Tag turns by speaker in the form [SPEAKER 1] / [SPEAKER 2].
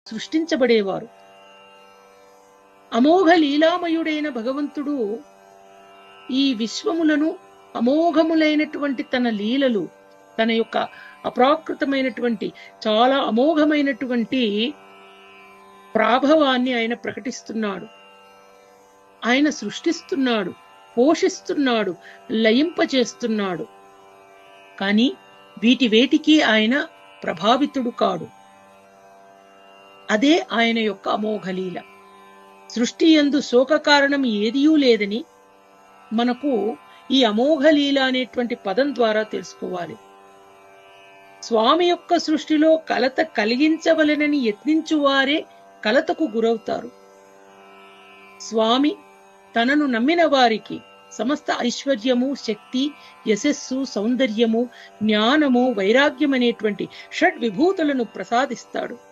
[SPEAKER 1] సృష్టించబడేవారు. అమోఘ లీలామయుడైన భగవంతుడు ఈ విశ్వములను అమోఘములైనటువంటి తన లీలలు, తన యొక్క అప్రాకృతమైనటువంటి చాలా అమోఘమైనటువంటి ప్రాభవాన్ని ఆయన ప్రకటిస్తున్నాడు. ఆయన సృష్టిస్తున్నాడు, పోషిస్తున్నాడు, లయింపచేస్తున్నాడు. కానీ వేటికి ఆయన ప్రభావితుడు కాడు. అదే ఆయన యొక్క అమోఘలీల. సృష్టి యందు శోక కారణం ఏదియూ లేదని మనకు ఈ అమోఘలీల అనేటువంటి పదం ద్వారా తెలుసుకోవాలి. స్వామి యొక్క సృష్టిలో కలత కలిగించవలెనని యత్నించువారే కలతకు గురవుతారు. స్వామి తనను నమ్మిన వారికి సమస్త ఐశ్వర్యము, శక్తి, యశస్సు, సౌందర్యము, జ్ఞానము, వైరాగ్యం అనేటువంటి షడ్విభూతులను ప్రసాదిస్తాడు.